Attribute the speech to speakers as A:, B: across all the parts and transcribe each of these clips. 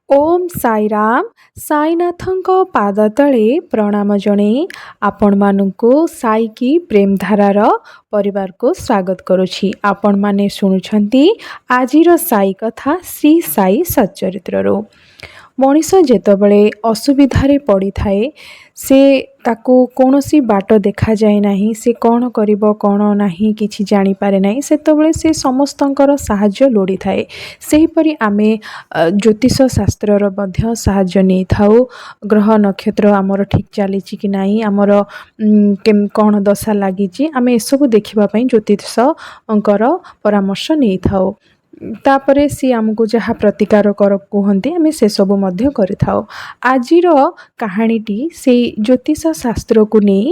A: ଓମ୍ ସାଇରାମ ସାଇନାଥଙ୍କ ପାଦ ତଳେ ପ୍ରଣାମ ଜଣାଇ ଆପଣମାନଙ୍କୁ ସାଇକି ପ୍ରେମଧାରାର ପରିବାରକୁ ସ୍ୱାଗତ କରୁଛି। ଆପଣମାନେ ଶୁଣୁଛନ୍ତି ଆଜିର ସାଇ କଥା ଶ୍ରୀ ସାଇ ସଚ୍ଚରିତ୍ରରୁ। ମଣିଷ ଯେତେବେଳେ ଅସୁବିଧାରେ ପଡ଼ିଥାଏ ସେ ତାକୁ କୌଣସି ବାଟ ଦେଖାଯାଏ ନାହିଁ, ସେ କ'ଣ କରିବ କ'ଣ ନାହିଁ କିଛି ଜାଣିପାରେ ନାହିଁ, ସେତେବେଳେ ସେ ସମସ୍ତଙ୍କର ସାହାଯ୍ୟ ଲୋଡ଼ିଥାଏ। ସେହିପରି ଆମେ ଜ୍ୟୋତିଷ ଶାସ୍ତ୍ରର ମଧ୍ୟ ସାହାଯ୍ୟ ନେଇଥାଉ। ଗ୍ରହ ନକ୍ଷତ୍ର ଆମର ଠିକ୍ ଚାଲିଛି କି ନାହିଁ, ଆମର କ'ଣ ଦଶା ଲାଗିଛି, ଆମେ ଏସବୁ ଦେଖିବା ପାଇଁ ଜ୍ୟୋତିଷଙ୍କର ପରାମର୍ଶ ନେଇଥାଉ। ତାପରେ ସିଏ ଆମକୁ ଯାହା ପ୍ରତିକାର କୁହନ୍ତି ଆମେ ସେସବୁ ମଧ୍ୟ କରିଥାଉ। ଆଜିର କାହାଣୀଟି ସେଇ ଜ୍ୟୋତିଷ ଶାସ୍ତ୍ରକୁ ନେଇ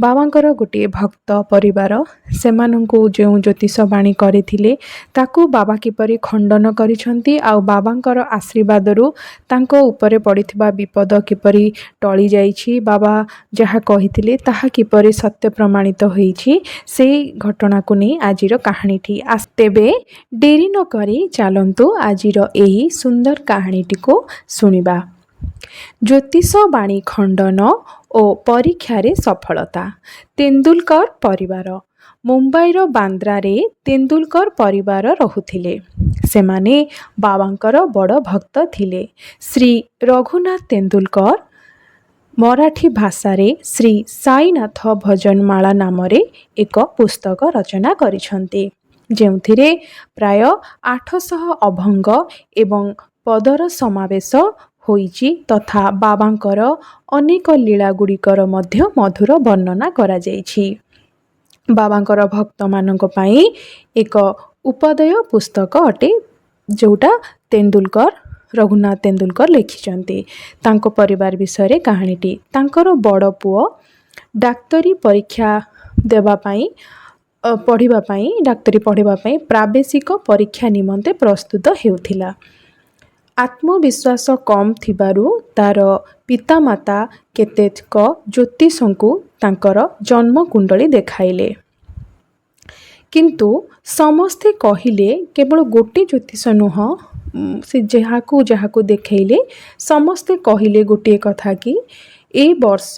A: ବାବାଙ୍କର ଗୋଟିଏ ଭକ୍ତ ପରିବାର ସେମାନଙ୍କୁ ଯେଉଁ ଜ୍ୟୋତିଷ ବାଣୀ କରିଥିଲେ ତାକୁ ବାବା କିପରି ଖଣ୍ଡନ କରିଛନ୍ତି, ଆଉ ବାବାଙ୍କର ଆଶୀର୍ବାଦରୁ ତାଙ୍କ ଉପରେ ପଡ଼ିଥିବା ବିପଦ କିପରି ଟଳି ଯାଇଛି, ବାବା ଯାହା କହିଥିଲେ ତାହା କିପରି ସତ୍ୟ ପ୍ରମାଣିତ ହୋଇଛି, ସେଇ ଘଟଣାକୁ ନେଇ ଆଜିର କାହାଣୀଟି। ତେବେ ଡେରି ନ କରି ଚାଲନ୍ତୁ ଆଜିର ଏହି ସୁନ୍ଦର କାହାଣୀଟିକୁ ଶୁଣିବା। ଜ୍ୟୋତିଷ ବାଣୀ ଖଣ୍ଡନ ଓ ପରୀକ୍ଷାରେ ସଫଳତା। ତେନ୍ଦୁଲକର ପରିବାର। ମୁମ୍ବାଇର ବାନ୍ଦ୍ରାରେ ତେନ୍ଦୁଲକର ପରିବାର ରହୁଥିଲେ। ସେମାନେ ବାବାଙ୍କର ବଡ଼ ଭକ୍ତ ଥିଲେ। ଶ୍ରୀ ରଘୁନାଥ ତେନ୍ଦୁଲକର ମରାଠୀ ଭାଷାରେ ଶ୍ରୀ ସାଇନାଥ ଭଜନମାଳା ନାମରେ ଏକ ପୁସ୍ତକ ରଚନା କରିଛନ୍ତି, ଯେଉଁଥିରେ ପ୍ରାୟ 800 ଅଭଙ୍ଗ ଏବଂ ପଦର ସମାବେଶ ହୋଇଛି ତଥା ବାବାଙ୍କର ଅନେକ ଲୀଳା ଗୁଡ଼ିକର ମଧ୍ୟ ମଧୁର ବର୍ଣ୍ଣନା କରାଯାଇଛି। ବାବାଙ୍କର ଭକ୍ତମାନଙ୍କ ପାଇଁ ଏକ ଉପଦେୟ ପୁସ୍ତକ ଅଟେ, ଯେଉଁଟା ରଘୁନାଥ ତେନ୍ଦୁଲକର ଲେଖିଛନ୍ତି। ତାଙ୍କ ପରିବାର ବିଷୟରେ କାହାଣୀଟି। ତାଙ୍କର ବଡ଼ ପୁଅ ଡାକ୍ତରୀ ପଢ଼ିବା ପାଇଁ ପ୍ରାବେଶିକ ପରୀକ୍ଷା ନିମନ୍ତେ ପ୍ରସ୍ତୁତ ହେଉଥିଲା। ଆତ୍ମବିଶ୍ୱାସ କମ୍ ଥିବାରୁ ତାର ପିତାମାତା କେତେକ ଜ୍ୟୋତିଷଙ୍କୁ ତାଙ୍କର ଜନ୍ମକୁଣ୍ଡଳୀ ଦେଖାଇଲେ, କିନ୍ତୁ ସମସ୍ତେ କହିଲେ, କେବଳ ଗୋଟେ ଜ୍ୟୋତିଷ ନୁହଁ, ସେ ଯାହାକୁ ଦେଖାଇଲେ ସମସ୍ତେ କହିଲେ ଗୋଟିଏ କଥା କି ଏ ବର୍ଷ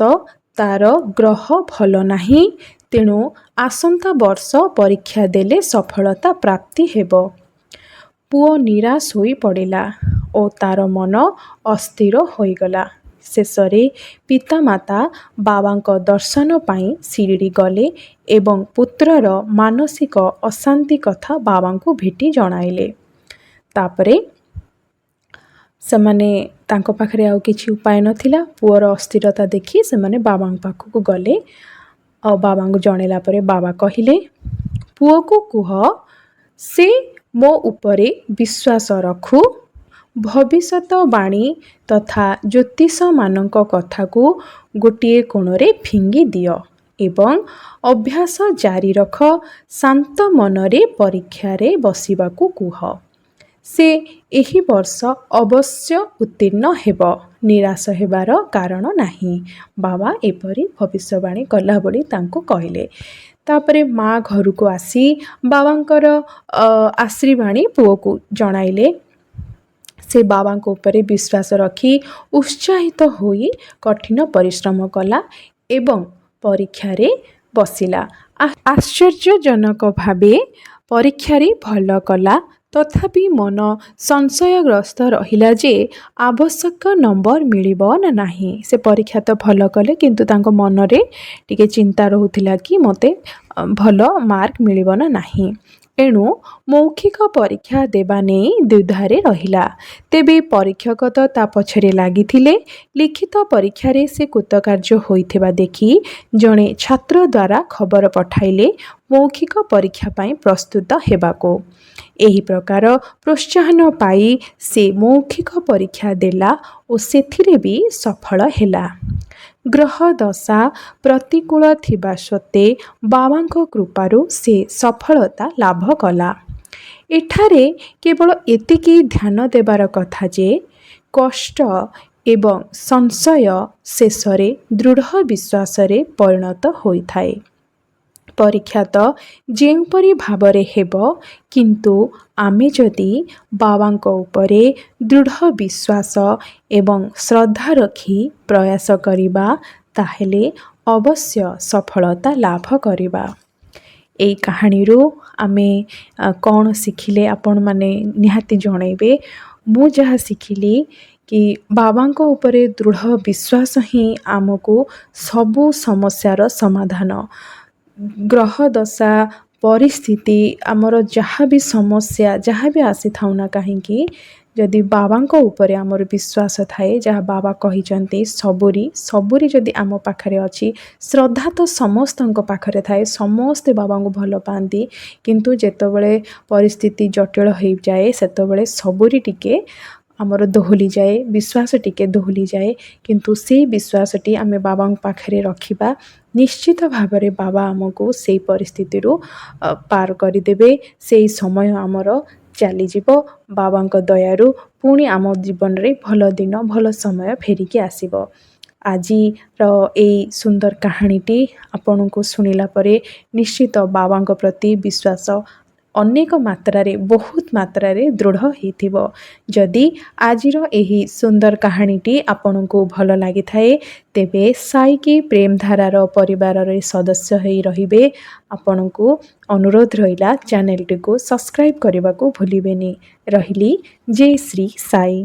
A: ତାର ଗ୍ରହ ଭଲ ନାହିଁ, ତେଣୁ ଆସନ୍ତା ବର୍ଷ ପରୀକ୍ଷା ଦେଲେ ସଫଳତା ପ୍ରାପ୍ତି ହେବ। ପୁଅ ନିରାଶ ହୋଇ ପଡ଼ିଲା ଓ ତାର ମନ ଅସ୍ଥିର ହୋଇଗଲା। ଶେଷରେ ପିତାମାତା ବାବାଙ୍କ ଦର୍ଶନ ପାଇଁ ଶିରିଡ଼ି ଗଲେ ଏବଂ ପୁତ୍ରର ମାନସିକ ଅଶାନ୍ତି କଥା ବାବାଙ୍କୁ ଭେଟି ଜଣାଇଲେ। ତାପରେ ତାଙ୍କ ପାଖରେ ଆଉ କିଛି ଉପାୟ ନଥିଲା। ପୁଅର ଅସ୍ଥିରତା ଦେଖି ସେମାନେ ବାବାଙ୍କ ପାଖକୁ ଗଲେ ଆଉ ବାବାଙ୍କୁ ଜଣାଇଲା ପରେ ବାବା କହିଲେ, ପୁଅକୁ କୁହ ସେ ମୋ ଉପରେ ବିଶ୍ୱାସ ରଖୁ, ଭବିଷ୍ୟତ ବାଣୀ ତଥା ଜ୍ୟୋତିଷମାନଙ୍କ କଥାକୁ ଗୋଟିଏ କୋଣରେ ଫିଙ୍ଗି ଦିଅ ଏବଂ ଅଭ୍ୟାସ ଜାରି ରଖ। ଶାନ୍ତ ମନରେ ପରୀକ୍ଷାରେ ବସିବାକୁ କୁହ। ସେ ଏହି ବର୍ଷ ଅବଶ୍ୟ ଉତ୍ତୀର୍ଣ୍ଣ ହେବ, ନିରାଶ ହେବାର କାରଣ ନାହିଁ। ବାବା ଏପରି ଭବିଷ୍ୟବାଣୀ କଲା ବୋଲି ତାଙ୍କୁ କହିଲେ। ତାପରେ ମା ଘରକୁ ଆସି ବାବାଙ୍କର ଆଶୀର୍ବାଣୀ ପୁଅକୁ ଜଣାଇଲେ। ସେ ବାବାଙ୍କ ଉପରେ ବିଶ୍ୱାସ ରଖି ଉତ୍ସାହିତ ହୋଇ କଠିନ ପରିଶ୍ରମ କଲା ଏବଂ ପରୀକ୍ଷାରେ ବସିଲା। ଆଶ୍ଚର୍ଯ୍ୟଜନକ ଭାବେ ପରୀକ୍ଷାରେ ଭଲ କଲା, ତଥାପି ମନ ସଂଶୟଗ୍ରସ୍ତ ରହିଲା ଯେ ଆବଶ୍ୟକ ନମ୍ବର ମିଳିବ ନା ନାହିଁ। ସେ ପରୀକ୍ଷା ତ ଭଲ କଲେ, କିନ୍ତୁ ତାଙ୍କ ମନରେ ଟିକେ ଚିନ୍ତା ରହୁଥିଲା କି ମୋତେ ଭଲ ମାର୍କ ମିଳିବ ନା ନାହିଁ। ଏଣୁ ମୌଖିକ ପରୀକ୍ଷା ଦେବା ନେଇ ଦ୍ୱିଧାରେ ରହିଲା। ତେବେ ପରୀକ୍ଷକ ତ ତା ପଛରେ ଲାଗିଥିଲେ। ଲିଖିତ ପରୀକ୍ଷାରେ ସେ କୃତକାର୍ଯ୍ୟ ହୋଇଥିବା ଦେଖି ଜଣେ ଛାତ୍ର ଦ୍ୱାରା ଖବର ପଠାଇଲେ ମୌଖିକ ପରୀକ୍ଷା ପାଇଁ ପ୍ରସ୍ତୁତ ହେବାକୁ। ଏହି ପ୍ରକାର ପ୍ରୋତ୍ସାହନ ପାଇ ସେ ମୌଖିକ ପରୀକ୍ଷା ଦେଲା ଓ ସେଥିରେ ବି ସଫଳ ହେଲା। ଗ୍ରହ ଦଶା ପ୍ରତିକୂଳ ଥିବା ସତ୍ତ୍ୱେ ବାବାଙ୍କ କୃପାରୁ ସେ ସଫଳତା ଲାଭ କଲା। ଏଠାରେ କେବଳ ଏତିକି ଧ୍ୟାନ ଦେବାର କଥା ଯେ କଷ୍ଟ ଏବଂ ସଂଶୟ ଶେଷରେ ଦୃଢ଼ ବିଶ୍ୱାସରେ ପରିଣତ ହୋଇଥାଏ। ପରୀକ୍ଷା ତ ଯେଉଁପରି ଭାବରେ ହେବ, କିନ୍ତୁ ଆମେ ଯଦି ବାବାଙ୍କ ଉପରେ ଦୃଢ଼ ବିଶ୍ୱାସ ଏବଂ ଶ୍ରଦ୍ଧା ରଖି ପ୍ରୟାସ କରିବା, ତାହେଲେ ଅବଶ୍ୟ ସଫଳତା ଲାଭ କରିବା। ଏହି କାହାଣୀରୁ ଆମେ କ'ଣ ଶିଖିଲେ ଆପଣମାନେ ନିହାତି ଜଣାଇବେ। ମୁଁ ଯାହା ଶିଖିଲି କି ବାବାଙ୍କ ଉପରେ ଦୃଢ଼ ବିଶ୍ୱାସ ହିଁ ଆମକୁ ସବୁ ସମସ୍ୟାର ସମାଧାନ, ଗ୍ରହ ଦଶା, ପରିସ୍ଥିତି, ଆମର ଯାହା ବି ସମସ୍ୟା ଯାହା ବି ଆସିଥାଉ ନା କାହିଁକି, ଯଦି ବାବାଙ୍କ ଉପରେ ଆମର ବିଶ୍ୱାସ ଥାଏ, ଯାହା ବାବା କହିଛନ୍ତି ସବୁରି ଯଦି ଆମ ପାଖରେ ଅଛି, ଶ୍ରଦ୍ଧା ତ ସମସ୍ତଙ୍କ ପାଖରେ ଥାଏ, ସମସ୍ତେ ବାବାଙ୍କୁ ଭଲ ପାଆନ୍ତି, କିନ୍ତୁ ଯେତେବେଳେ ପରିସ୍ଥିତି ଜଟିଳ ହୋଇଯାଏ ସେତେବେଳେ ସବୁରି ଟିକେ ଆମର ଦୋହଲିଯାଏ, ବିଶ୍ୱାସ ଟିକେ ଦୋହଲିଯାଏ। କିନ୍ତୁ ସେଇ ବିଶ୍ୱାସଟି ଆମେ ବାବାଙ୍କ ପାଖରେ ରଖିବା, ନିଶ୍ଚିତ ଭାବରେ ବାବା ଆମକୁ ସେଇ ପରିସ୍ଥିତିରୁ ପାର କରିଦେବେ। ସେଇ ସମୟ ଆମର ଚାଲିଯିବ। ବାବାଙ୍କ ଦୟାରୁ ପୁଣି ଆମ ଜୀବନରେ ଭଲ ଦିନ, ଭଲ ସମୟ ଫେରିକି ଆସିବ। ଆଜିର ଏଇ ସୁନ୍ଦର କାହାଣୀଟି ଆପଣଙ୍କୁ ଶୁଣିଲା ପରେ ନିଶ୍ଚିତ ବାବାଙ୍କ ପ୍ରତି ବିଶ୍ୱାସ ଅନେକ ମାତ୍ରାରେ, ବହୁତ ମାତ୍ରାରେ ଦୃଢ଼ ହୋଇଥିବ। ଯଦି ଆଜିର ଏହି ସୁନ୍ଦର କାହାଣୀଟି ଆପଣଙ୍କୁ ଭଲ ଲାଗିଥାଏ, ତେବେ ସାଇକି ପ୍ରେମଧାରାର ପରିବାରରେ ସଦସ୍ୟ ହୋଇ ରହିବେ। ଆପଣଙ୍କୁ ଅନୁରୋଧ ରହିଲା ଚ୍ୟାନେଲଟିକୁ ସବସ୍କ୍ରାଇବ୍ କରିବାକୁ ଭୁଲିବେନି। ରହିଲି। ଜୟ ଶ୍ରୀ ସାଇ।